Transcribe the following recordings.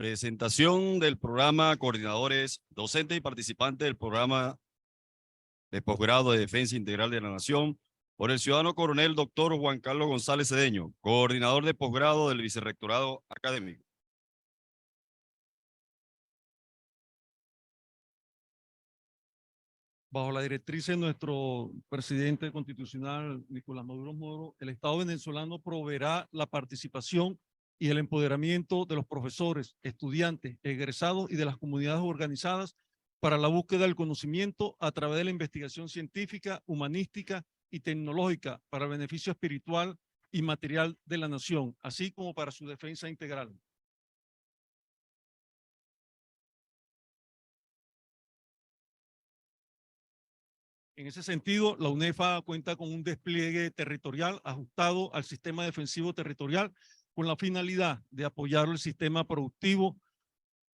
Presentación del programa Coordinadores, docentes y participantes del programa de posgrado de Defensa Integral de la Nación por el ciudadano coronel doctor Juan Carlos González Cedeño, coordinador de posgrado del Vicerrectorado Académico. Bajo la directriz de nuestro presidente constitucional, Nicolás Maduro Moro, el Estado venezolano proveerá la participación y el empoderamiento de los profesores, estudiantes, egresados y de las comunidades organizadas para la búsqueda del conocimiento a través de la investigación científica, humanística y tecnológica para el beneficio espiritual y material de la nación, así como para su defensa integral. En ese sentido, la UNEFA cuenta con un despliegue territorial ajustado al sistema defensivo territorial con la finalidad de apoyar el sistema productivo,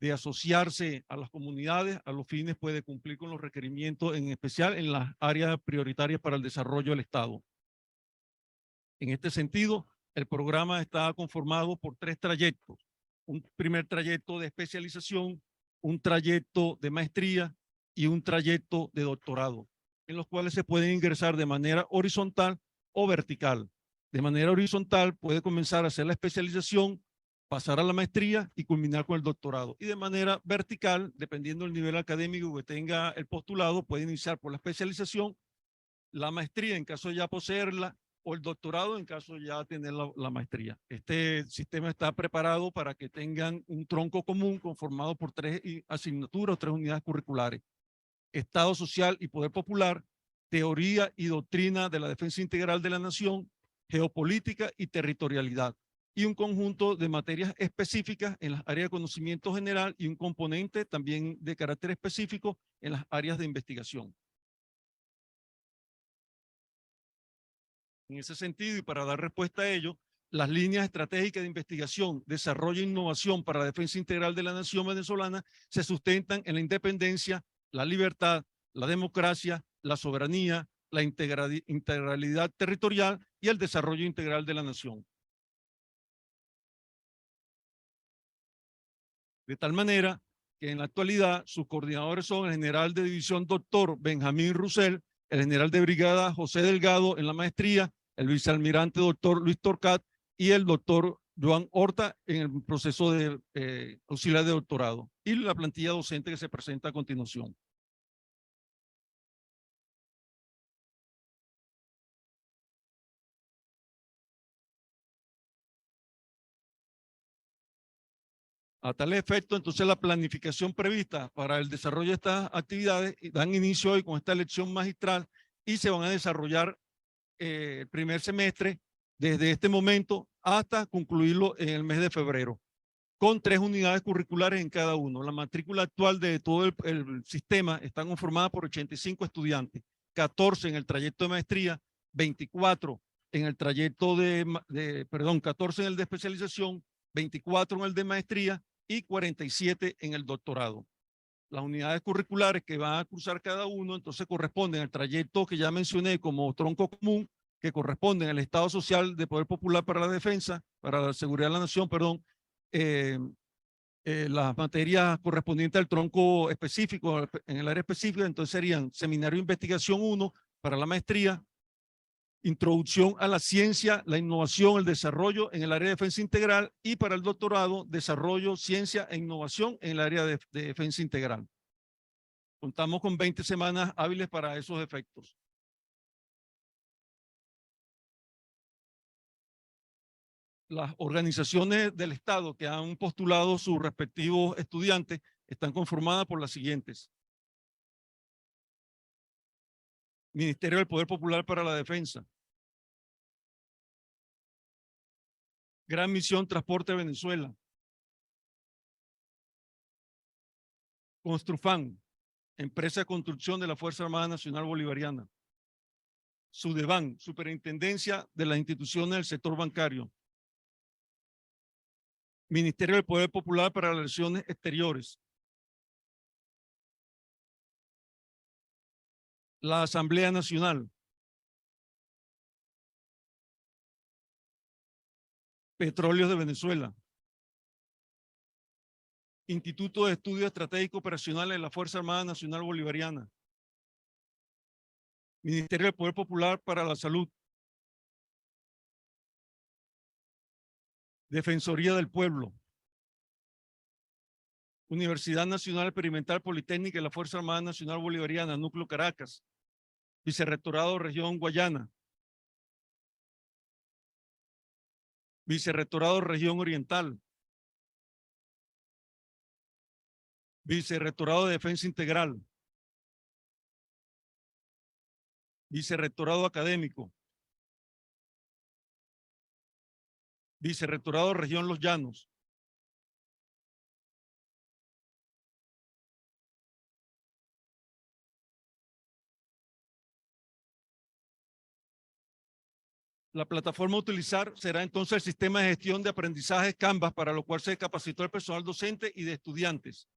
de asociarse a las comunidades a los fines de cumplir con los requerimientos, en especial en las áreas prioritarias para el desarrollo del Estado. En este sentido, el programa está conformado por 3 trayectos. Un primer trayecto de especialización, un trayecto de maestría y un trayecto de doctorado, en los cuales se pueden ingresar de manera horizontal o vertical. De manera horizontal puede comenzar a hacer la especialización, pasar a la maestría y culminar con el doctorado. Y de manera vertical, dependiendo del nivel académico que tenga el postulado, puede iniciar por la especialización, la maestría en caso de ya poseerla, o el doctorado en caso de ya tener la maestría. Este sistema está preparado para que tengan un tronco común conformado por 3 asignaturas, 3 unidades curriculares: Estado Social y Poder Popular, Teoría y Doctrina de la Defensa Integral de la Nación, Geopolítica y Territorialidad, y un conjunto de materias específicas en las áreas de conocimiento general y un componente también de carácter específico en las áreas de investigación. En ese sentido, y para dar respuesta a ello, las líneas estratégicas de investigación, desarrollo e innovación para la defensa integral de la nación venezolana se sustentan en la independencia, la libertad, la democracia, la soberanía, la integralidad territorial y el desarrollo integral de la nación. De tal manera que en la actualidad sus coordinadores son el general de división doctor Benjamín Rusel, el general de brigada José Delgado en la maestría, el vicealmirante doctor Luis Torcat y el doctor Joan Horta en el proceso de auxiliar de doctorado, y la plantilla docente que se presenta a continuación. A tal efecto, entonces la planificación prevista para el desarrollo de estas actividades dan inicio hoy con esta elección magistral y se van a desarrollar el primer semestre desde este momento hasta concluirlo en el mes de febrero, con 3 unidades curriculares en cada uno. La matrícula actual de todo el sistema está conformada por 85 estudiantes, 14 en el trayecto de maestría, 24 en el trayecto 14 en el de especialización, 24 en el de maestría y 47 en el doctorado. Las unidades curriculares que van a cursar cada uno entonces corresponden al trayecto que ya mencioné como tronco común, que corresponden al Estado Social de Poder Popular para la Defensa, para la Seguridad de la Nación, perdón, las materias correspondientes al tronco específico, en el área específica, entonces serían Seminario de Investigación 1 para la maestría, Introducción a la Ciencia, la Innovación, el Desarrollo en el área de Defensa Integral, y para el doctorado, Desarrollo, Ciencia e Innovación en el área de Defensa Integral. Contamos con 20 semanas hábiles para esos efectos. Las organizaciones del Estado que han postulado sus respectivos estudiantes están conformadas por las siguientes: Ministerio del Poder Popular para la Defensa, Gran Misión Transporte Venezuela, Construfan, Empresa de Construcción de la Fuerza Armada Nacional Bolivariana, Sudeban, Superintendencia de las Instituciones del Sector Bancario, Ministerio del Poder Popular para las Relaciones Exteriores, la Asamblea Nacional, Petróleos de Venezuela, Instituto de Estudio Estratégico Operacional de la Fuerza Armada Nacional Bolivariana. Ministerio del Poder Popular para la Salud. Defensoría del Pueblo. Universidad Nacional Experimental Politécnica de la Fuerza Armada Nacional Bolivariana, Núcleo Caracas. Vicerrectorado Región Guayana. Vicerrectorado Región Oriental. Vicerrectorado de Defensa Integral. Vicerrectorado Académico. Vicerrectorado Región Los Llanos. La plataforma a utilizar será entonces el sistema de gestión de aprendizaje Canvas, para lo cual se capacitó el personal docente y de estudiantes.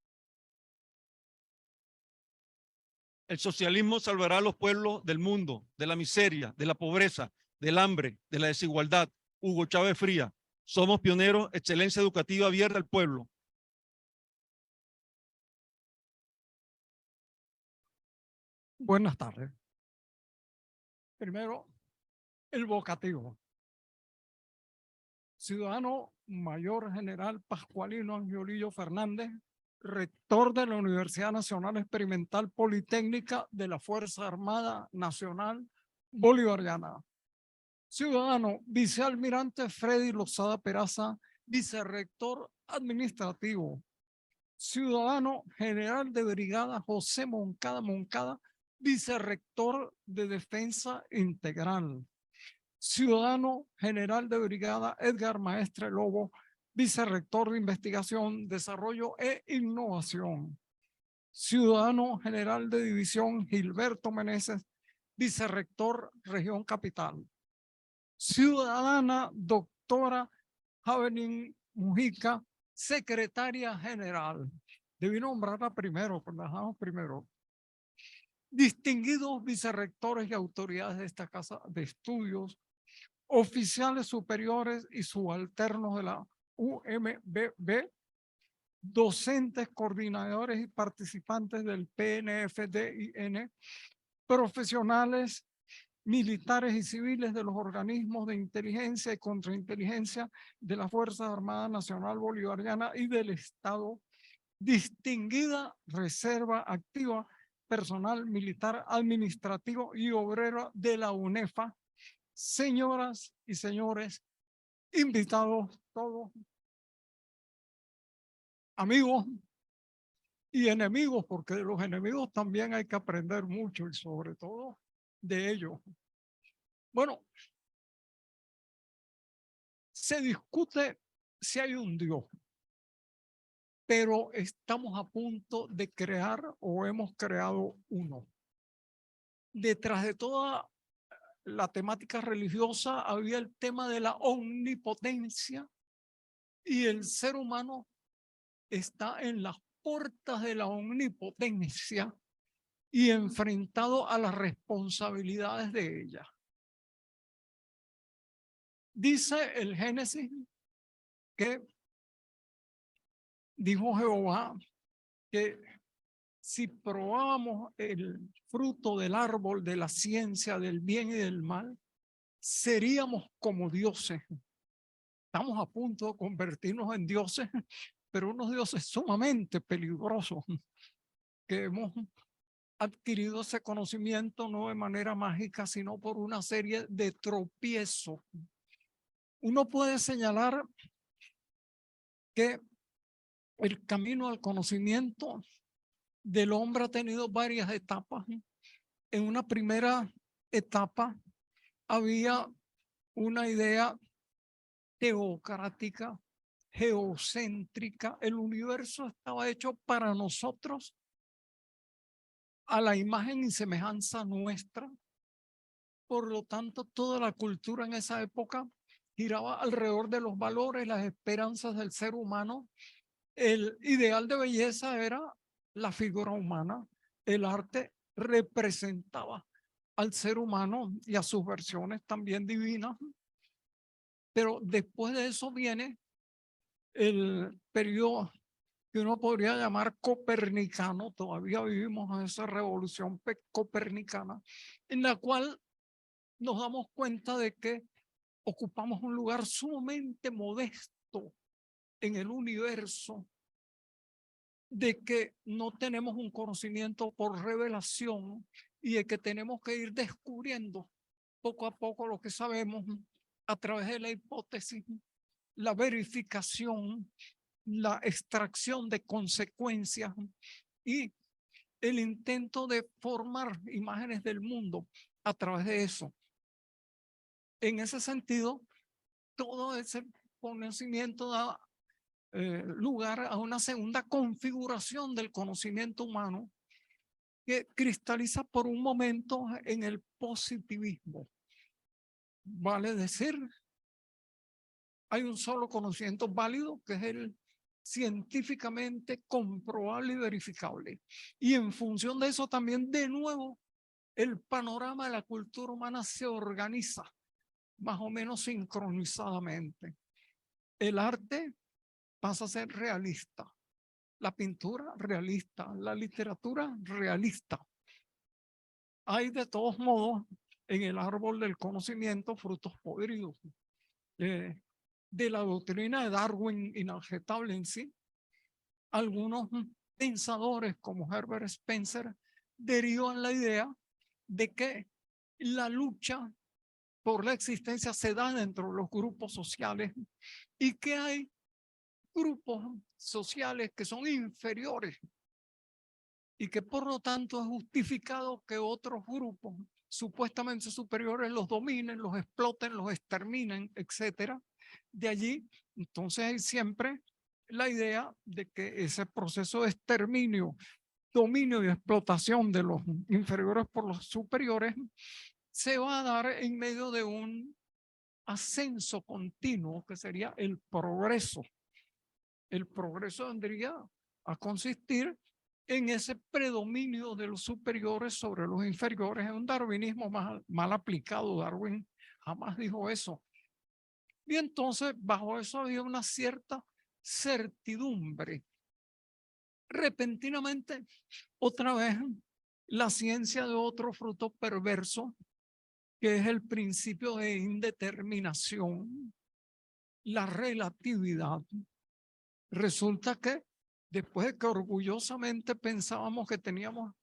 El socialismo salvará a los pueblos del mundo, de la miseria, de la pobreza, del hambre, de la desigualdad. Hugo Chávez Fría. Somos pioneros, excelencia educativa abierta al pueblo. Buenas tardes. Primero, el vocativo. Ciudadano Mayor General Pascualino Angiolillo Fernández, rector de la Universidad Nacional Experimental Politécnica de la Fuerza Armada Nacional Bolivariana. Ciudadano Vicealmirante Freddy Lozada Peraza, vicerrector administrativo. Ciudadano General de Brigada José Moncada, vicerrector de Defensa Integral. Ciudadano General de Brigada Edgar Maestre Lobo, vicerrector de Investigación, Desarrollo e Innovación. Ciudadano General de División Gilberto Meneses, vicerrector Región Capital. Ciudadana doctora Javelin Mujica, secretaria general. Debí nombrarla primero, pero la dejamos primero. Distinguidos vicerrectores y autoridades de esta casa de estudios, oficiales superiores y subalternos de la UMBB, docentes, coordinadores y participantes del PNFDIN, profesionales, militares y civiles de los organismos de inteligencia y contrainteligencia de la Fuerza Armada Nacional Bolivariana y del Estado, distinguida reserva activa, personal militar, administrativo y obrero de la UNEFA, señoras y señores, invitados todos, amigos y enemigos, porque de los enemigos también hay que aprender mucho y sobre todo de ellos. Bueno, se discute si hay un Dios, pero estamos a punto de crear o hemos creado uno. Detrás de toda la temática religiosa había el tema de la omnipotencia y el ser humano está en las puertas de la omnipotencia y enfrentado a las responsabilidades de ella. Dice el Génesis que dijo Jehová que si probábamos el fruto del árbol de la ciencia del bien y del mal, seríamos como dioses. Estamos a punto de convertirnos en dioses, pero unos dioses sumamente peligrosos, que hemos adquirido ese conocimiento no de manera mágica, sino por una serie de tropiezos. Uno puede señalar que el camino al conocimiento del hombre ha tenido varias etapas. En una primera etapa había una idea teocrática, geocéntrica. El universo estaba hecho para nosotros, a la imagen y semejanza nuestra. Por lo tanto, toda la cultura en esa época giraba alrededor de los valores, las esperanzas del ser humano. El ideal de belleza era la figura humana. El arte representaba al ser humano y a sus versiones también divinas. Pero después de eso viene el periodo que uno podría llamar copernicano. Todavía vivimos en esa revolución copernicana, en la cual nos damos cuenta de que ocupamos un lugar sumamente modesto en el universo, de que no tenemos un conocimiento por revelación y de que tenemos que ir descubriendo poco a poco lo que sabemos a través de la hipótesis, la verificación, la extracción de consecuencias y el intento de formar imágenes del mundo a través de eso. En ese sentido, todo ese conocimiento da lugar a una segunda configuración del conocimiento humano que cristaliza por un momento en el positivismo. Vale decir, hay un solo conocimiento válido, que es el científicamente comprobable y verificable. Y en función de eso también, de nuevo, el panorama de la cultura humana se organiza más o menos sincronizadamente. El arte pasa a ser realista, la pintura realista, la literatura realista. Hay de todos modos en el árbol del conocimiento frutos podridos. De la doctrina de Darwin inaljetable en sí, algunos pensadores como Herbert Spencer derivan la idea de que la lucha por la existencia se da dentro de los grupos sociales y que hay grupos sociales que son inferiores y que por lo tanto es justificado que otros grupos supuestamente superiores los dominen, los exploten, los exterminen, etcétera. De allí, entonces hay siempre la idea de que ese proceso de exterminio, dominio y explotación de los inferiores por los superiores se va a dar en medio de un ascenso continuo que sería el progreso. El progreso vendría a consistir en ese predominio de los superiores sobre los inferiores. Es un darwinismo mal aplicado. Darwin jamás dijo eso. Y entonces bajo eso había una cierta certidumbre. Repentinamente, otra vez, la ciencia de otro fruto perverso, que es el principio de indeterminación, la relatividad. Resulta que después de que orgullosamente pensábamos que teníamos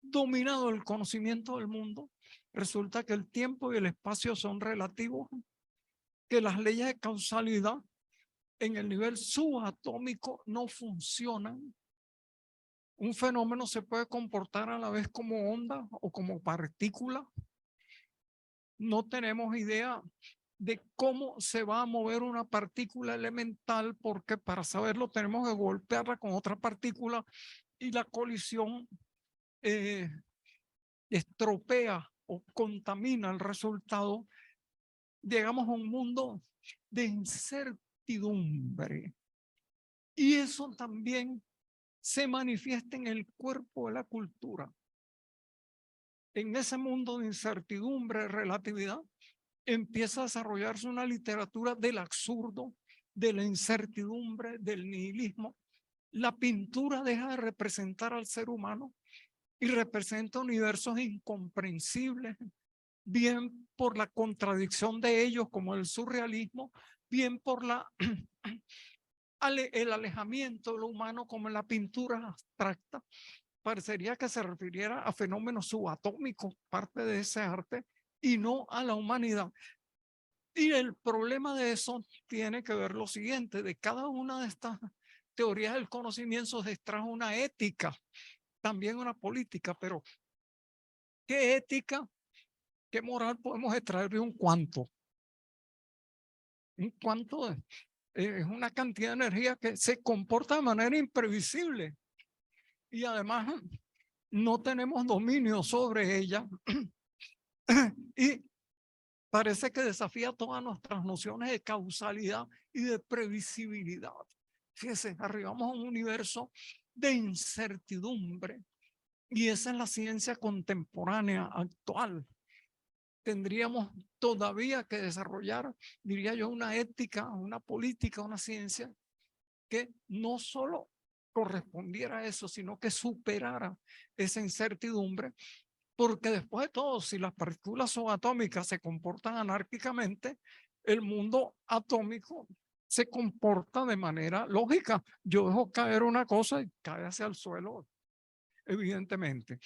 dominado el conocimiento del mundo, resulta que el tiempo y el espacio son relativos, que las leyes de causalidad en el nivel subatómico no funcionan. Un fenómeno se puede comportar a la vez como onda o como partícula. No tenemos idea de cómo se va a mover una partícula elemental, porque para saberlo tenemos que golpearla con otra partícula y la colisión estropea o contamina el resultado. Llegamos a un mundo de incertidumbre y eso también se manifiesta en el cuerpo de la cultura. En ese mundo de incertidumbre, relatividad, empieza a desarrollarse una literatura del absurdo, de la incertidumbre, del nihilismo. La pintura deja de representar al ser humano y representa universos incomprensibles, bien por la contradicción de ellos, como el surrealismo, bien por el alejamiento de lo humano, como en la pintura abstracta. Parecería que se refiriera a fenómenos subatómicos, parte de ese arte, y no a la humanidad. Y el problema de eso tiene que ver lo siguiente: de cada una de estas teorías del conocimiento se extrae una ética, también una política, pero ¿qué ética, qué moral podemos extraer de un cuanto? Un cuanto es una cantidad de energía que se comporta de manera imprevisible y además no tenemos dominio sobre ella y parece que desafía todas nuestras nociones de causalidad y de previsibilidad. Fíjese, arribamos a un universo de incertidumbre y esa es la ciencia contemporánea actual. Tendríamos todavía que desarrollar, diría yo, una ética, una política, una ciencia que no solo correspondiera a eso, sino que superara esa incertidumbre, porque después de todo, si las partículas subatómicas se comportan anárquicamente, el mundo atómico se comporta de manera lógica. Yo dejo caer una cosa y cae hacia el suelo, evidentemente.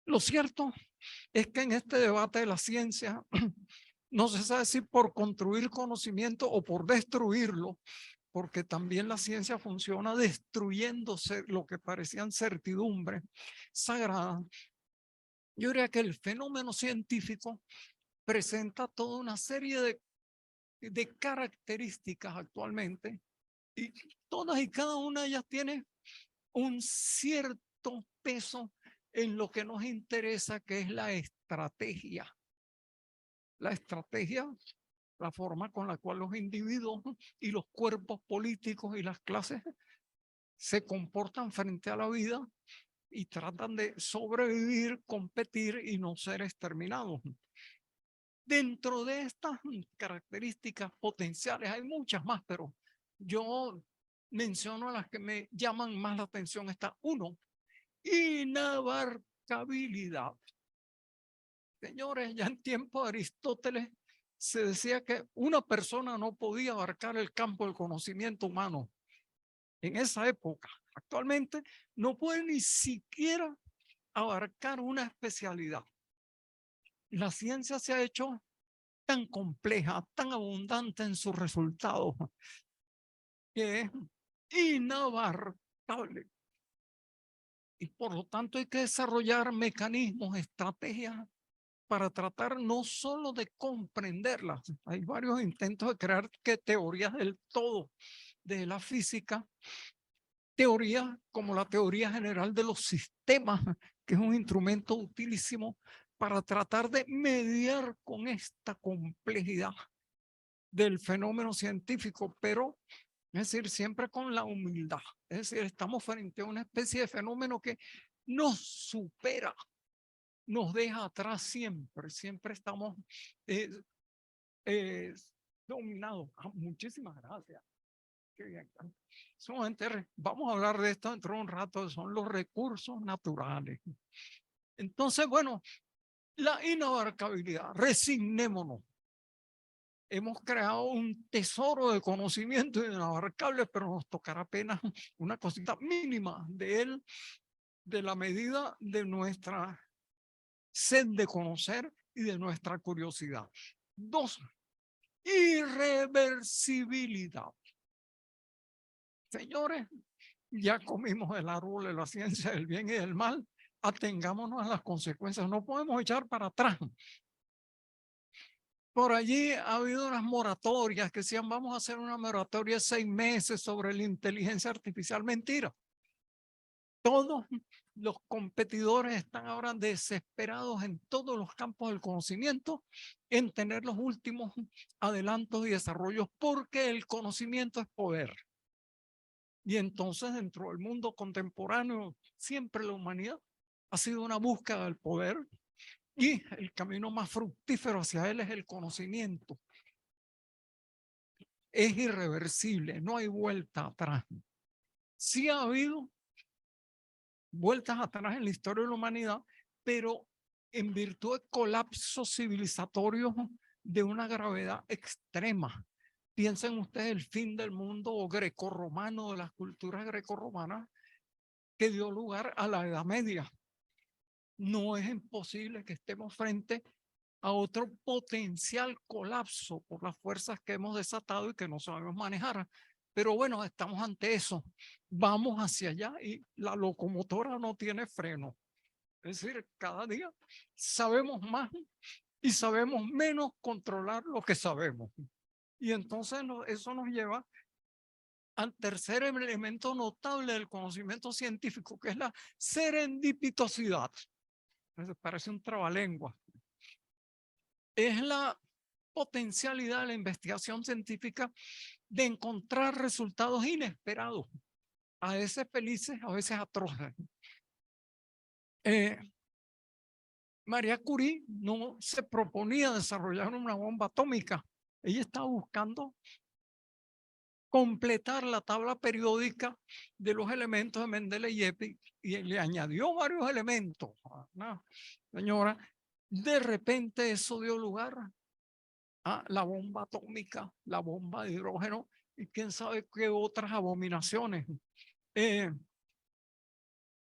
Lo cierto es que en este debate de la ciencia no se sabe si por construir conocimiento o por destruirlo, porque también la ciencia funciona destruyéndose lo que parecían certidumbres sagradas. Yo diría que el fenómeno científico presenta toda una serie de características actualmente, y todas y cada una de ellas tiene un cierto peso en lo que nos interesa, que es la estrategia. La estrategia, la forma con la cual los individuos y los cuerpos políticos y las clases se comportan frente a la vida y tratan de sobrevivir, competir y no ser exterminados. Dentro de estas características potenciales hay muchas más, pero yo menciono las que me llaman más la atención. Está uno, inabarcabilidad. Señores, ya en tiempo de Aristóteles se decía que una persona no podía abarcar el campo del conocimiento humano. En esa época, actualmente, no puede ni siquiera abarcar una especialidad. La ciencia se ha hecho tan compleja, tan abundante en sus resultados, que es inabarcable. Y por lo tanto hay que desarrollar mecanismos, estrategias para tratar no solo de comprenderlas. Hay varios intentos de crear teorías del todo de la física, teorías como la teoría general de los sistemas, que es un instrumento utilísimo para tratar de mediar con esta complejidad del fenómeno científico, pero es decir, siempre con la humildad. Es decir, estamos frente a una especie de fenómeno que nos supera, nos deja atrás siempre, siempre estamos dominados. Muchísimas gracias. Qué bien. Vamos a hablar de esto dentro de un rato, son los recursos naturales. Entonces, bueno, la inabarcabilidad, resignémonos. Hemos creado un tesoro de conocimiento inabarcable, pero nos tocará apenas una cosita mínima de él, de la medida de nuestra sed de conocer y de nuestra curiosidad. Dos, irreversibilidad. Señores, ya comimos el árbol de la ciencia del bien y del mal, atengámonos a las consecuencias, no podemos echar para atrás. Por allí ha habido unas moratorias que decían, vamos a hacer una moratoria de 6 meses sobre la inteligencia artificial. Mentira. Todos los competidores están ahora desesperados en todos los campos del conocimiento en tener los últimos adelantos y desarrollos, porque el conocimiento es poder. Y entonces dentro del mundo contemporáneo, siempre la humanidad ha sido una búsqueda del poder, y el camino más fructífero hacia él es el conocimiento. Es irreversible, no hay vuelta atrás. Sí ha habido vueltas atrás en la historia de la humanidad, pero en virtud de colapsos civilizatorios de una gravedad extrema. Piensen ustedes el fin del mundo grecorromano, de las culturas grecorromanas, que dio lugar a la Edad Media. No es imposible que estemos frente a otro potencial colapso por las fuerzas que hemos desatado y que no sabemos manejar. Pero bueno, estamos ante eso. Vamos hacia allá y la locomotora no tiene freno. Es decir, cada día sabemos más y sabemos menos controlar lo que sabemos. Y entonces eso nos lleva al tercer elemento notable del conocimiento científico, que es la serendipitosidad. Parece un trabalengua. Es la potencialidad de la investigación científica de encontrar resultados inesperados, a veces felices, a veces atroces. María Curie no se proponía desarrollar una bomba atómica. Ella estaba buscando completar la tabla periódica de los elementos de Mendeleev y le añadió varios elementos. Señora, de repente eso dio lugar a la bomba atómica, la bomba de hidrógeno y quién sabe qué otras abominaciones.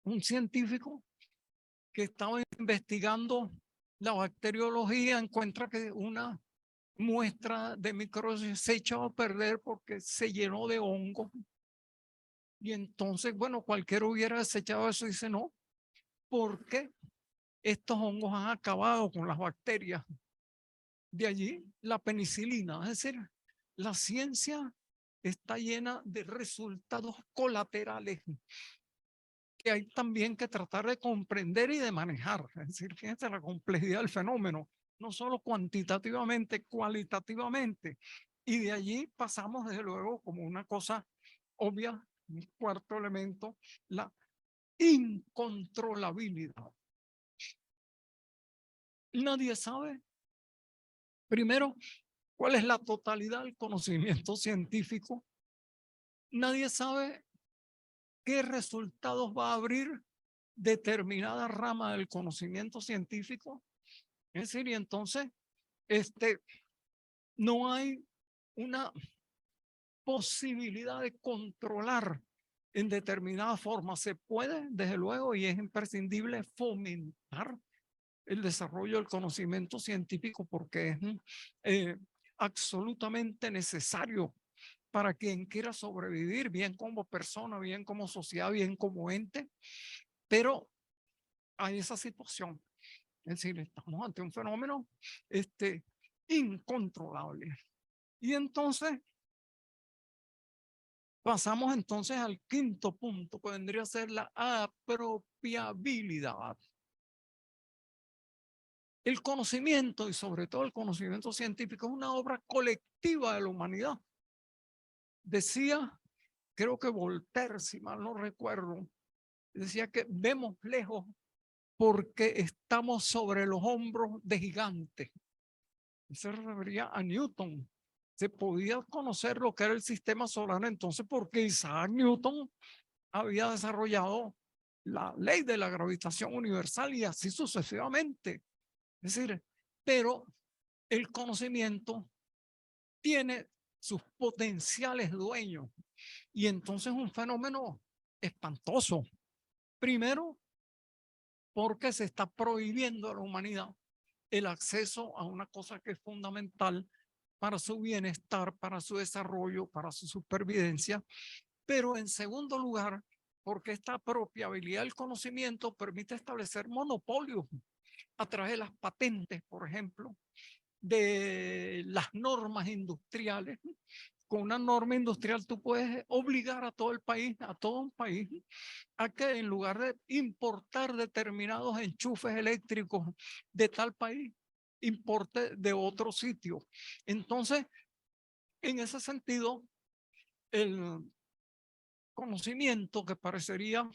Un científico que estaba investigando la bacteriología encuentra que una muestra de microbios se echó a perder porque se llenó de hongo. Y entonces, bueno, cualquiera hubiera desechado eso y dice, no, porque estos hongos han acabado con las bacterias. De allí la penicilina, es decir, la ciencia está llena de resultados colaterales que hay también que tratar de comprender y de manejar. Es decir, fíjense la complejidad del fenómeno, no solo cuantitativamente, cualitativamente. Y de allí pasamos, desde luego, como una cosa obvia, un cuarto elemento, la incontrolabilidad. Nadie sabe, primero, cuál es la totalidad del conocimiento científico. Nadie sabe qué resultados va a abrir determinada rama del conocimiento científico. Es decir, y entonces, no hay una posibilidad de controlar en determinada forma. Se puede, desde luego, y es imprescindible fomentar el desarrollo del conocimiento científico porque es absolutamente necesario para quien quiera sobrevivir, bien como persona, bien como sociedad, bien como ente, pero hay esa situación. Es decir, estamos ante un fenómeno incontrolable. Y entonces, pasamos entonces al quinto punto, que vendría a ser la apropiabilidad. El conocimiento, y sobre todo el conocimiento científico, es una obra colectiva de la humanidad. Decía, creo que Voltaire, si mal no recuerdo, decía que vemos lejos porque estamos sobre los hombros de gigantes. Se refería a Newton. Se podía conocer lo que era el sistema solar entonces porque Isaac Newton había desarrollado la ley de la gravitación universal y así sucesivamente. Es decir, pero el conocimiento tiene sus potenciales dueños y entonces un fenómeno espantoso. Primero, porque se está prohibiendo a la humanidad el acceso a una cosa que es fundamental para su bienestar, para su desarrollo, para su supervivencia. Pero en segundo lugar, porque esta apropiabilidad del conocimiento permite establecer monopolios a través de las patentes, por ejemplo, de las normas industriales. Con una norma industrial tú puedes obligar a todo el país, a todo un país, a que en lugar de importar determinados enchufes eléctricos de tal país, importe de otro sitio. Entonces, en ese sentido, el conocimiento que parecería,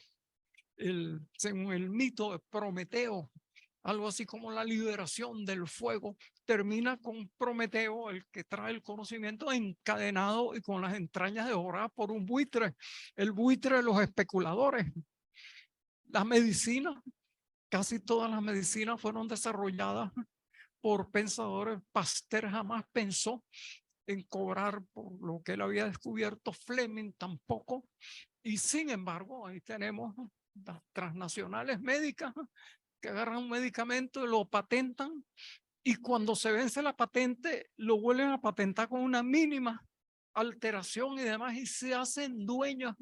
según el mito de Prometeo, algo así como la liberación del fuego, termina con Prometeo, el que trae el conocimiento, encadenado y con las entrañas devoradas por un buitre, el buitre de los especuladores. Las medicinas, casi todas las medicinas fueron desarrolladas por pensadores. Pasteur jamás pensó en cobrar por lo que él había descubierto, Fleming tampoco, y sin embargo ahí tenemos las transnacionales médicas que agarran un medicamento y lo patentan y cuando se vence la patente lo vuelven a patentar con una mínima alteración y demás y se hacen dueños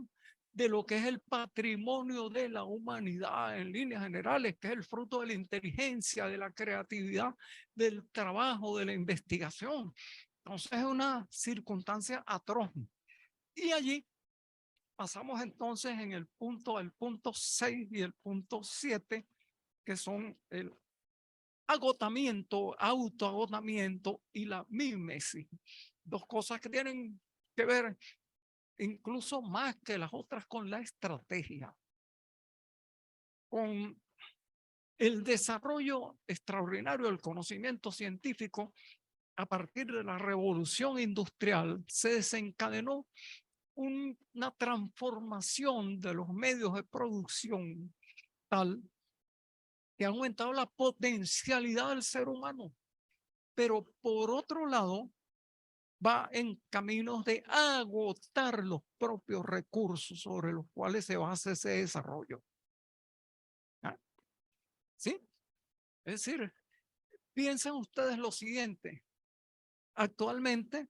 de lo que es el patrimonio de la humanidad en líneas generales, que es el fruto de la inteligencia, de la creatividad, del trabajo, de la investigación. Entonces es una circunstancia atroz. Y allí pasamos entonces en el punto 6 y el punto 7, que son el agotamiento, autoagotamiento y la mimesis. Dos cosas que tienen que ver incluso más que las otras con la estrategia, con el desarrollo extraordinario del conocimiento científico. a partir de la revolución industrial, se desencadenó una transformación de los medios de producción tal que ha aumentado la potencialidad del ser humano, pero por otro lado va en caminos de agotar los propios recursos sobre los cuales se basa ese desarrollo. ¿Ah? ¿Sí? Es decir, piensen ustedes lo siguiente. Actualmente,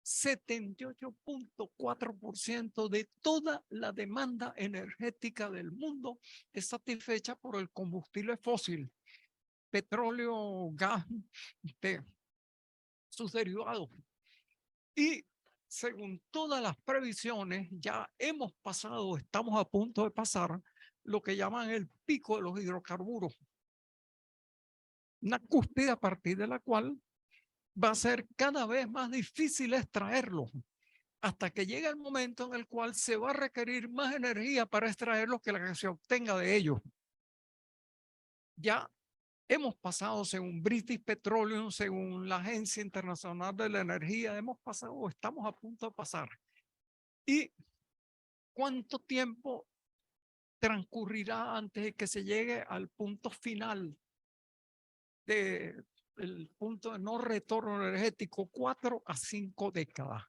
78.4% de toda la demanda energética del mundo es satisfecha por el combustible fósil, petróleo, gas, sus derivados. Y según todas las previsiones, ya hemos pasado, estamos a punto de pasar lo que llaman el pico de los hidrocarburos. Una cúspide a partir de la cual va a ser cada vez más difícil extraerlos hasta que llegue el momento en el cual se va a requerir más energía para extraerlos que la que se obtenga de ellos. Ya hemos pasado, según British Petroleum, según la Agencia Internacional de la Energía, hemos pasado, estamos a punto de pasar. ¿Y cuánto tiempo transcurrirá antes de que se llegue al punto final del punto de no retorno energético? 4 a 5 décadas.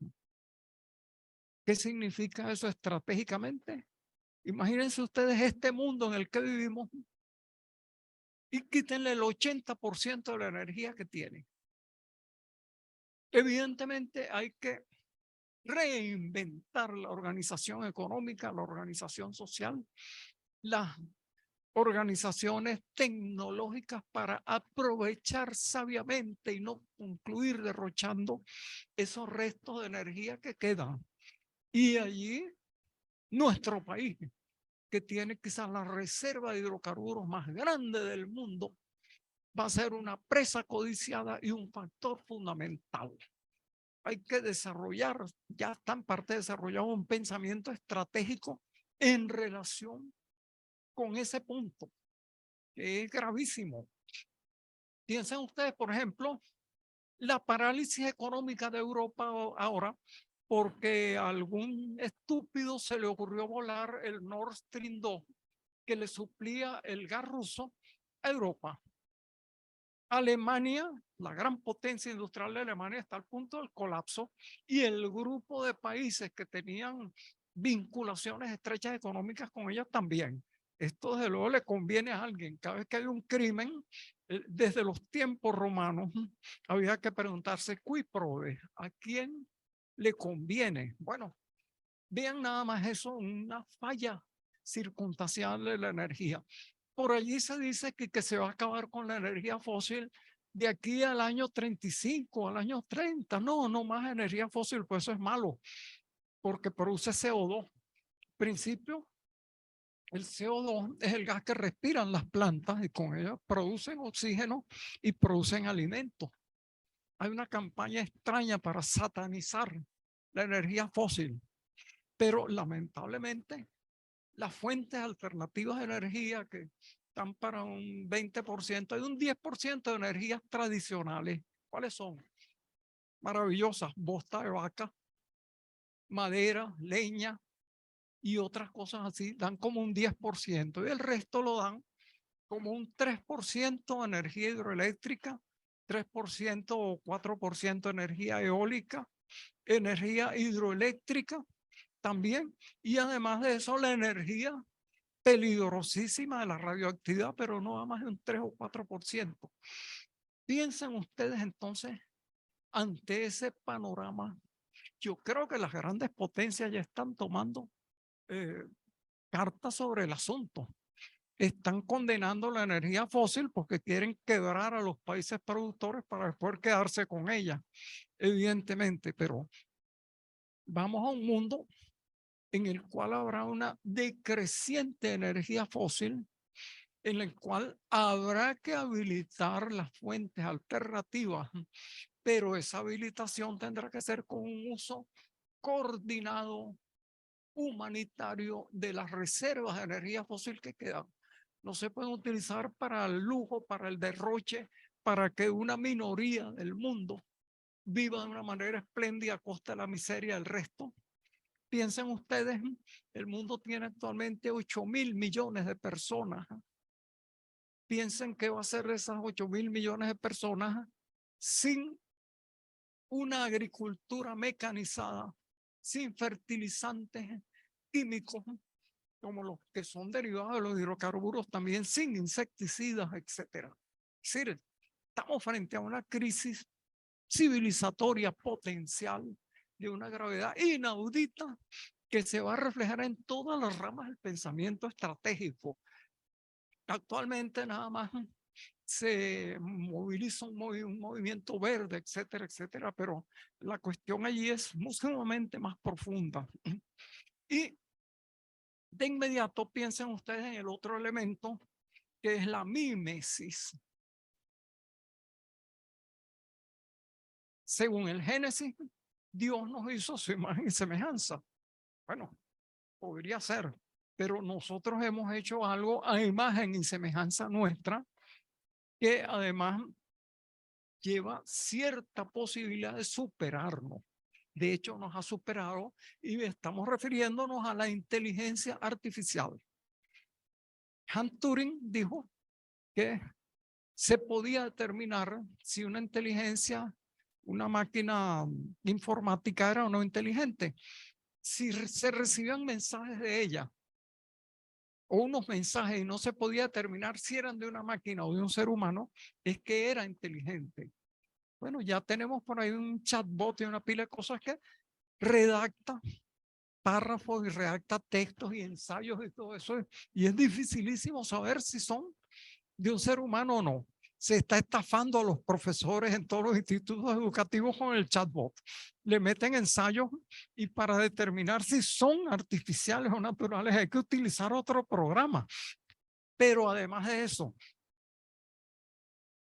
¿Qué significa eso estratégicamente? Imagínense ustedes este mundo en el que vivimos y quítenle el 80% de la energía que tiene. Evidentemente hay que reinventar la organización económica, la organización social, las organizaciones tecnológicas para aprovechar sabiamente y no concluir derrochando esos restos de energía que quedan. Y allí nuestro país, que tiene quizás la reserva de hidrocarburos más grande del mundo, va a ser una presa codiciada y un factor fundamental. Hay que desarrollar, ya está en parte desarrollado un pensamiento estratégico en relación con ese punto, que es gravísimo. Piensen ustedes, por ejemplo, la parálisis económica de Europa ahora, porque a algún estúpido se le ocurrió volar el Nord Stream 2, que le suplía el gas ruso a Europa. Alemania, la gran potencia industrial de Alemania, está al punto del colapso, y el grupo de países que tenían vinculaciones estrechas económicas con ella también. Esto desde luego le conviene a alguien. Cada vez que hay un crimen, desde los tiempos romanos, había que preguntarse, ¿cui prove? ¿A quién le conviene? Bueno, vean nada más eso, una falla circunstancial de la energía. Por allí se dice que se va a acabar con la energía fósil de aquí al año 35, al año 30. No, no más energía fósil, pues eso es malo, porque produce CO2. Principio, el CO2 es el gas que respiran las plantas y con ello producen oxígeno y producen alimentos. Hay una campaña extraña para satanizar la energía fósil, pero lamentablemente las fuentes alternativas de energía que están para un 20%, hay un 10% de energías tradicionales. ¿Cuáles son? Maravillosas: bosta de vaca, madera, leña y otras cosas así, dan como un 10%, y el resto lo dan como un 3% de energía hidroeléctrica, 3% o 4% de energía eólica, energía hidroeléctrica también, y además de eso la energía peligrosísima de la radioactividad, pero no a más de un 3 o 4%. Piensen ustedes entonces, ante ese panorama, yo creo que las grandes potencias ya están tomando cartas sobre el asunto. Están condenando la energía fósil porque quieren quebrar a los países productores para después quedarse con ella, evidentemente, pero vamos a un mundo en el cual habrá una decreciente energía fósil, en el cual habrá que habilitar las fuentes alternativas, pero esa habilitación tendrá que ser con un uso coordinado, humanitario, de las reservas de energía fósil que quedan. No se pueden utilizar para el lujo, para el derroche, para que una minoría del mundo viva de una manera espléndida a costa de la miseria del resto. Piensen ustedes, el mundo tiene actualmente 8.000 millones de personas. Piensen qué va a hacer esas 8.000 millones de personas sin una agricultura mecanizada, sin fertilizantes químicos como los que son derivados de los hidrocarburos, también sin insecticidas, etcétera. Es decir, estamos frente a una crisis civilizatoria potencial de una gravedad inaudita que se va a reflejar en todas las ramas del pensamiento estratégico. Actualmente nada más se moviliza un movimiento verde, etcétera, etcétera, pero la cuestión allí es sumamente más profunda. Y de inmediato piensen ustedes en el otro elemento, que es la mímesis. Según el Génesis, Dios nos hizo a su imagen y semejanza. Bueno, podría ser, pero nosotros hemos hecho algo a imagen y semejanza nuestra, que además lleva cierta posibilidad de superarnos. De hecho, nos ha superado y estamos refiriéndonos a la inteligencia artificial. Hans Turing dijo que se podía determinar si una inteligencia, una máquina informática era o no inteligente, si se recibían mensajes de ella o unos mensajes y no se podía determinar si eran de una máquina o de un ser humano, es que era inteligente. Bueno, ya tenemos por ahí un chatbot y una pila de cosas que redacta párrafos y redacta textos y ensayos y todo eso. Y es dificilísimo saber si son de un ser humano o no. Se está estafando a los profesores en todos los institutos educativos con el chatbot. Le meten ensayos y para determinar si son artificiales o naturales hay que utilizar otro programa. Pero además de eso,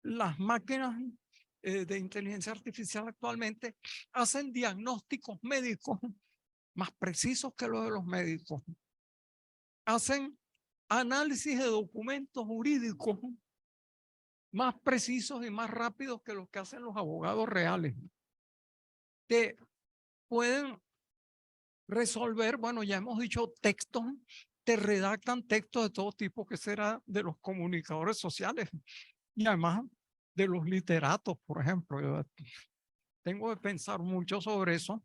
las máquinas de inteligencia artificial actualmente hacen diagnósticos médicos más precisos que los de los médicos. Hacen análisis de documentos jurídicos más precisos y más rápidos que los que hacen los abogados reales. Que pueden resolver, bueno, ya hemos dicho textos, te redactan textos de todo tipo, que será de los comunicadores sociales y además de los literatos, por ejemplo. Yo tengo que pensar mucho sobre eso,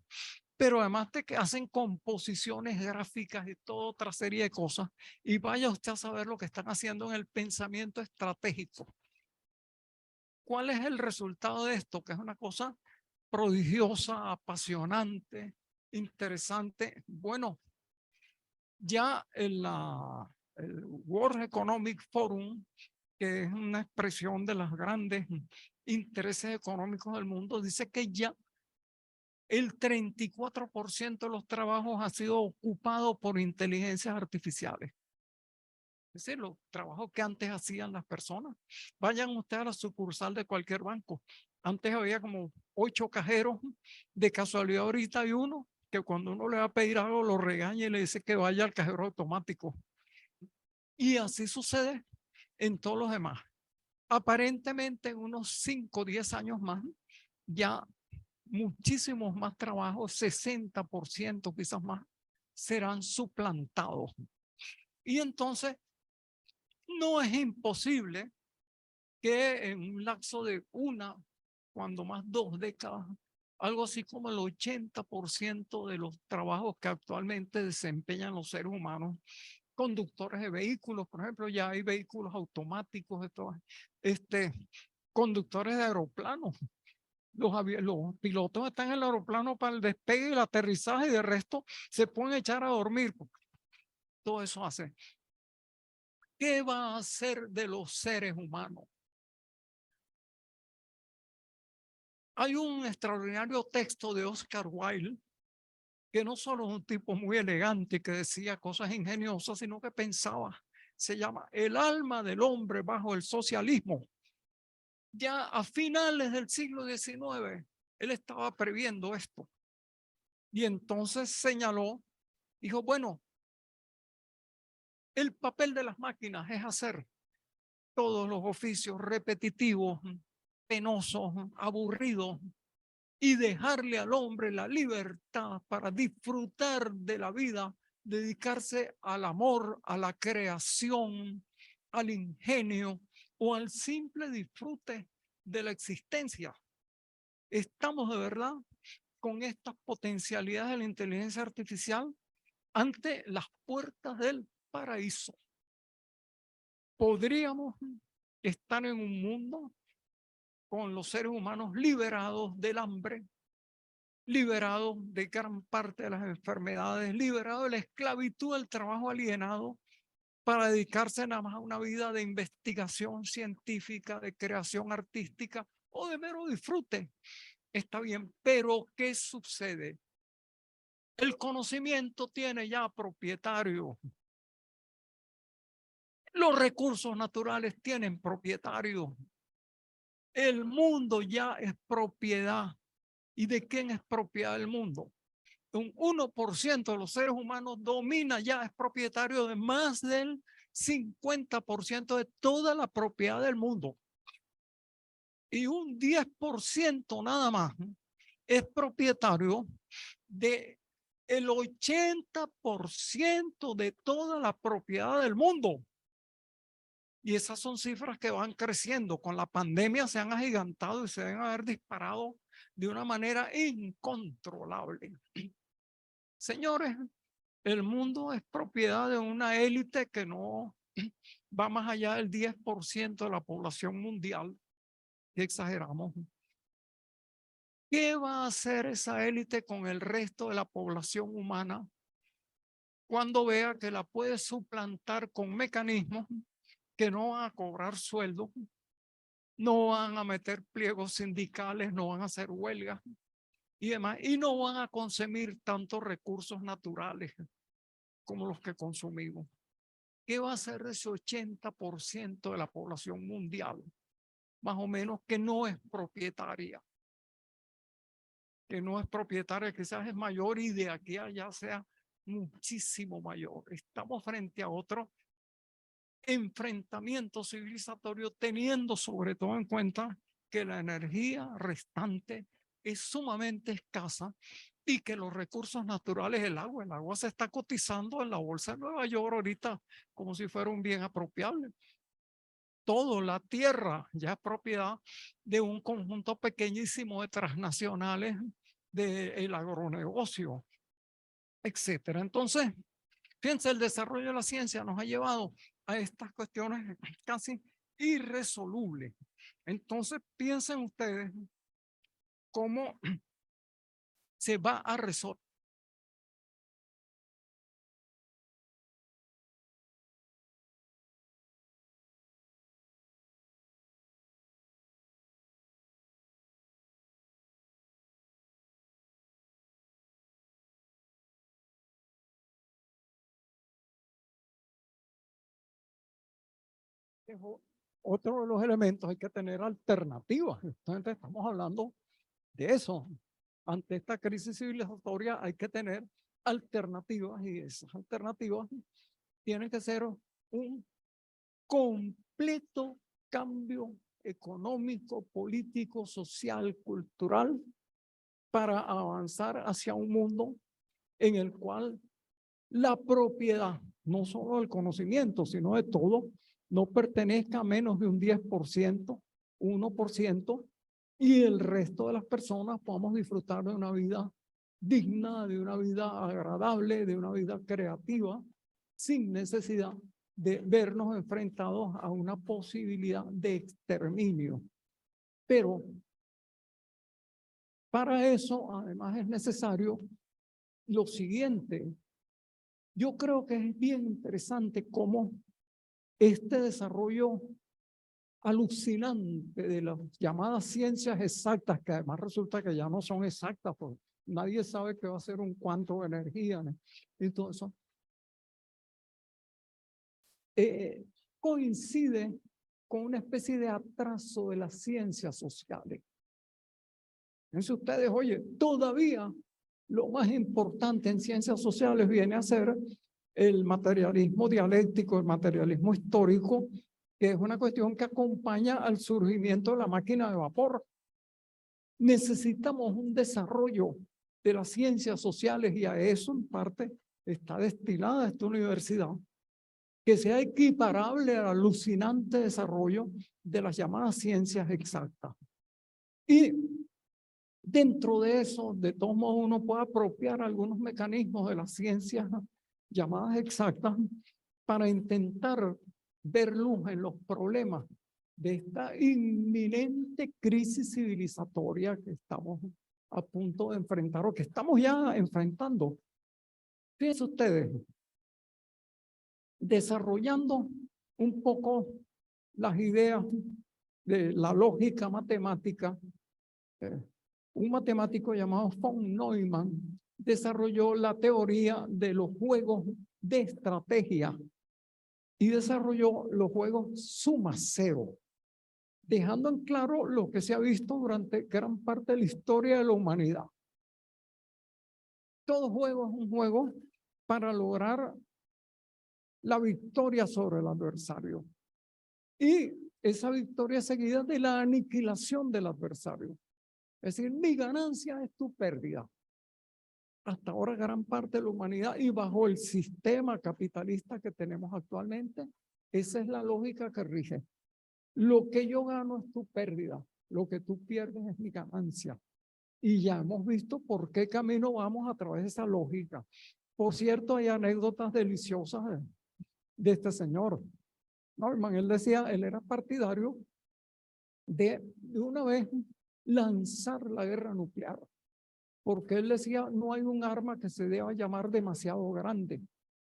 pero además de que hacen composiciones gráficas y toda otra serie de cosas, y vaya usted a saber lo que están haciendo en el pensamiento estratégico. ¿Cuál es el resultado de esto? Que es una cosa prodigiosa, apasionante, interesante. Bueno, ya el World Economic Forum, que es una expresión de los grandes intereses económicos del mundo, dice que ya el 34% de los trabajos ha sido ocupado por inteligencias artificiales. Es decir, los trabajos que antes hacían las personas. Vayan ustedes a la sucursal de cualquier banco. Antes había como 8 cajeros. De casualidad ahorita hay uno que cuando uno le va a pedir algo lo regaña y le dice que vaya al cajero automático. Y así sucede en todos los demás. Aparentemente en unos 5 o 10 años más, ya muchísimos más trabajos, 60% quizás más, serán suplantados. Y entonces no es imposible que en un lapso de una, cuando más 2 décadas, algo así como el 80% de los trabajos que actualmente desempeñan los seres humanos, conductores de vehículos, por ejemplo, ya hay vehículos automáticos, de todas, conductores de aeroplanos. Los pilotos están en el aeroplano para el despegue y el aterrizaje y de resto se pueden echar a dormir. Todo eso hace. ¿Qué va a hacer de los seres humanos? Hay un extraordinario texto de Oscar Wilde, que no solo es un tipo muy elegante que decía cosas ingeniosas, sino que pensaba. Se llama El alma del hombre bajo el socialismo. Ya a finales del siglo XIX, él estaba previendo esto. Y entonces señaló, dijo, bueno, el papel de las máquinas es hacer todos los oficios repetitivos penosos, aburridos, y dejarle al hombre la libertad para disfrutar de la vida, dedicarse al amor, a la creación, al ingenio o al simple disfrute de la existencia. Estamos de verdad con estas potencialidades de la inteligencia artificial ante las puertas del paraíso. Podríamos estar en un mundo con los seres humanos liberados del hambre, liberados de gran parte de las enfermedades, liberados de la esclavitud del trabajo alienado, para dedicarse nada más a una vida de investigación científica, de creación artística o de mero disfrute. Está bien, pero ¿qué sucede? El conocimiento tiene ya propietario. Los recursos naturales tienen propietario. El mundo ya es propiedad. ¿Y de quién es propiedad del mundo? Un 1% de los seres humanos domina, ya es propietario de más del 50% de toda la propiedad del mundo. Y un 10% nada más es propietario de el 80% de toda la propiedad del mundo. Y esas son cifras que van creciendo. Con la pandemia se han agigantado y se deben haber disparado de una manera incontrolable. Señores, el mundo es propiedad de una élite que no va más allá del 10% de la población mundial. ¿Qué exageramos? ¿Qué va a hacer esa élite con el resto de la población humana cuando vea que la puede suplantar con mecanismos que no van a cobrar sueldo, no van a meter pliegos sindicales, no van a hacer huelgas y demás, y no van a consumir tantos recursos naturales como los que consumimos? ¿Qué va a hacer de ese 80% de la población mundial, más o menos, que no es propietaria? Que no es propietaria, quizás es mayor y de aquí a allá sea muchísimo mayor. Estamos frente a otro enfrentamiento civilizatorio, teniendo sobre todo en cuenta que la energía restante es sumamente escasa y que los recursos naturales, el agua se está cotizando en la bolsa de Nueva York ahorita como si fuera un bien apropiable. Todo, la tierra ya es propiedad de un conjunto pequeñísimo de transnacionales del agronegocio, etcétera. Entonces, fíjense, el desarrollo de la ciencia nos ha llevado a estas cuestiones casi irresolubles. Entonces, piensen ustedes cómo se va a resolver. Otro de los elementos, hay que tener alternativas. Entonces, estamos hablando de eso. Ante esta crisis civilizatoria hay que tener alternativas y esas alternativas tienen que ser un completo cambio económico, político, social, cultural para avanzar hacia un mundo en el cual la propiedad, no solo del conocimiento, sino de todo, no pertenezca a menos de un 10%, 1%, y el resto de las personas podamos disfrutar de una vida digna, de una vida agradable, de una vida creativa, sin necesidad de vernos enfrentados a una posibilidad de exterminio. Pero para eso, además, es necesario lo siguiente. Yo creo que es bien interesante cómo este desarrollo alucinante de las llamadas ciencias exactas, que además resulta que ya no son exactas, porque nadie sabe qué va a ser un cuánto de energía, ¿no? Y todo eso coincide con una especie de atraso de las ciencias sociales. Entonces ustedes, oye, todavía lo más importante en ciencias sociales viene a ser el materialismo dialéctico, el materialismo histórico, que es una cuestión que acompaña al surgimiento de la máquina de vapor. Necesitamos un desarrollo de las ciencias sociales y a eso en parte está destinada esta universidad, que sea equiparable al alucinante desarrollo de las llamadas ciencias exactas. Y dentro de eso, de todos modos, uno puede apropiar algunos mecanismos de las ciencias llamadas exactas para intentar ver luz en los problemas de esta inminente crisis civilizatoria que estamos a punto de enfrentar o que estamos ya enfrentando. Fíjense ustedes, desarrollando un poco las ideas de la lógica matemática, un matemático llamado von Neumann desarrolló la teoría de los juegos de estrategia y desarrolló los juegos suma cero, dejando en claro lo que se ha visto durante gran parte de la historia de la humanidad. Todo juego es un juego para lograr la victoria sobre el adversario. Y esa victoria es seguida de la aniquilación del adversario. Es decir, mi ganancia es tu pérdida. Hasta ahora gran parte de la humanidad y bajo el sistema capitalista que tenemos actualmente, esa es la lógica que rige. Lo que yo gano es tu pérdida, lo que tú pierdes es mi ganancia. Y ya hemos visto por qué camino vamos a través de esa lógica. Por cierto, hay anécdotas deliciosas de este señor. Neumann, él decía, él era partidario de una vez lanzar la guerra nuclear, porque él decía, no hay un arma que se deba llamar demasiado grande.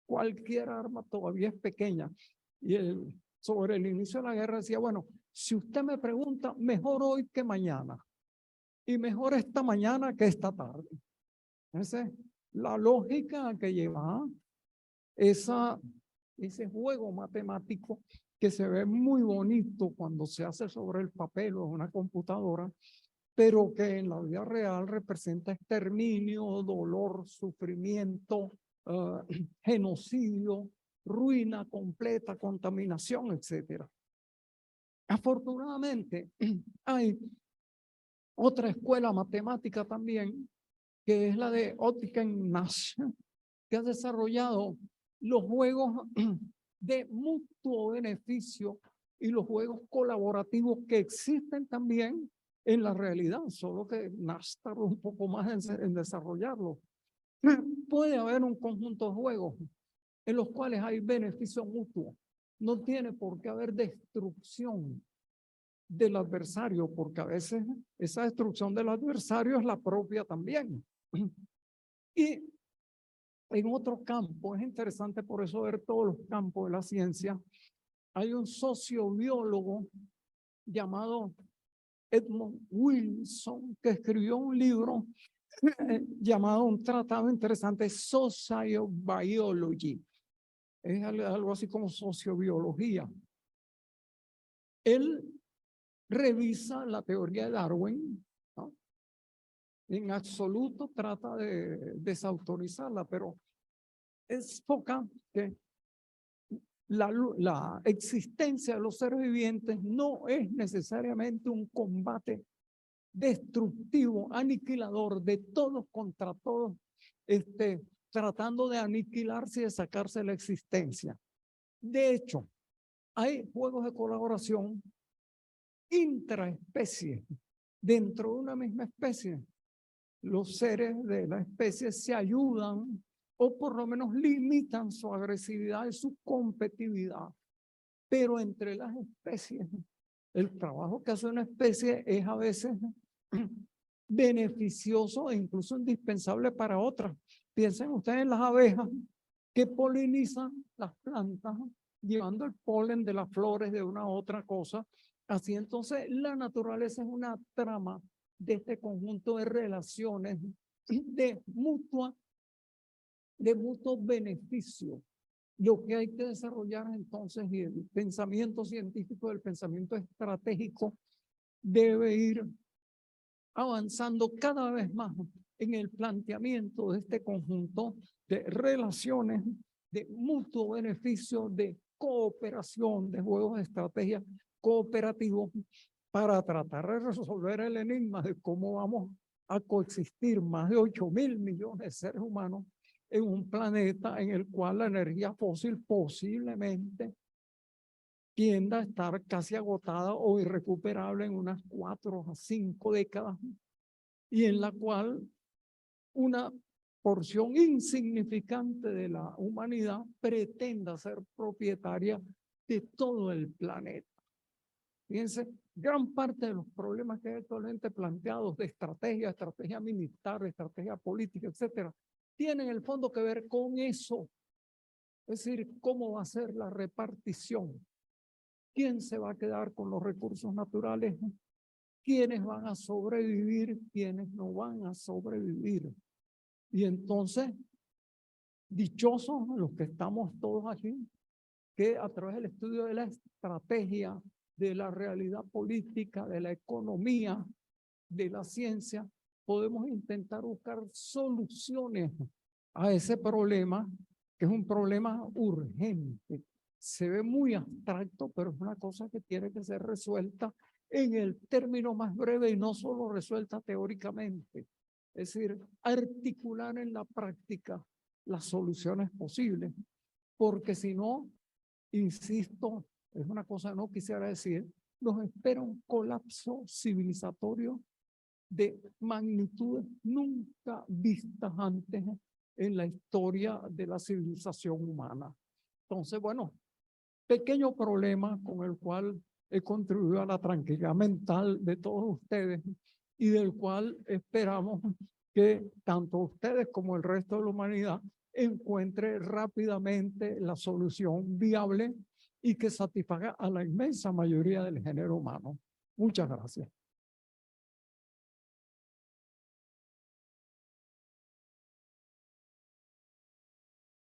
Cualquier arma todavía es pequeña. Y él, sobre el inicio de la guerra decía, bueno, si usted me pregunta, mejor hoy que mañana. Y mejor esta mañana que esta tarde. Esa es la lógica que lleva ese juego matemático que se ve muy bonito cuando se hace sobre el papel o en una computadora, pero que en la vida real representa exterminio, dolor, sufrimiento, genocidio, ruina completa, contaminación, etc. Afortunadamente, hay otra escuela matemática también, que es la de Ottken-Nash, que ha desarrollado los juegos de mutuo beneficio y los juegos colaborativos que existen también en la realidad, solo que Nash tardó un poco más en desarrollarlo. Puede haber un conjunto de juegos en los cuales hay beneficio mutuo. No tiene por qué haber destrucción del adversario, porque a veces esa destrucción del adversario es la propia también. Y en otro campo, es interesante por eso ver todos los campos de la ciencia, hay un sociobiólogo llamado Edmund Wilson que escribió un libro llamado, un tratado interesante, Sociobiology. Es algo así como sociobiología. Él revisa la teoría de Darwin, ¿no? En absoluto trata de desautorizarla, pero enfoca que la existencia de los seres vivientes no es necesariamente un combate destructivo, aniquilador de todos contra todos, tratando de aniquilarse y de sacarse la existencia. De hecho, hay juegos de colaboración intraespecie. Dentro de una misma especie, los seres de la especie se ayudan o por lo menos limitan su agresividad y su competitividad. Pero entre las especies, el trabajo que hace una especie es a veces beneficioso e incluso indispensable para otras. Piensen ustedes en las abejas que polinizan las plantas, llevando el polen de las flores de una u otra cosa. Así entonces la naturaleza es una trama de este conjunto de relaciones de mutuo beneficio. Lo que hay que desarrollar entonces, y el pensamiento científico, el pensamiento estratégico, debe ir avanzando cada vez más en el planteamiento de este conjunto de relaciones de mutuo beneficio, de cooperación, de juegos de estrategia cooperativos para tratar de resolver el enigma de cómo vamos a coexistir más de 8.000 millones de seres humanos en un planeta en el cual la energía fósil posiblemente tienda a estar casi agotada o irrecuperable en unas 4 a 5 décadas, y en la cual una porción insignificante de la humanidad pretenda ser propietaria de todo el planeta. Fíjense, gran parte de los problemas que hay actualmente planteados de estrategia militar, estrategia política, etcétera, tienen en el fondo que ver con eso. Es decir, cómo va a ser la repartición. ¿Quién se va a quedar con los recursos naturales? ¿Quiénes van a sobrevivir? ¿Quiénes no van a sobrevivir? Y entonces, dichosos los que estamos todos aquí, que a través del estudio de la estrategia, de la realidad política, de la economía, de la ciencia, podemos intentar buscar soluciones a ese problema, que es un problema urgente. Se ve muy abstracto, pero es una cosa que tiene que ser resuelta en el término más breve y no solo resuelta teóricamente. Es decir, articular en la práctica las soluciones posibles, porque si no, insisto, es una cosa que no quisiera decir, nos espera un colapso civilizatorio de magnitudes nunca vistas antes en la historia de la civilización humana. Entonces, bueno, pequeño problema con el cual he contribuido a la tranquilidad mental de todos ustedes y del cual esperamos que tanto ustedes como el resto de la humanidad encuentre rápidamente la solución viable y que satisfaga a la inmensa mayoría del género humano. Muchas gracias.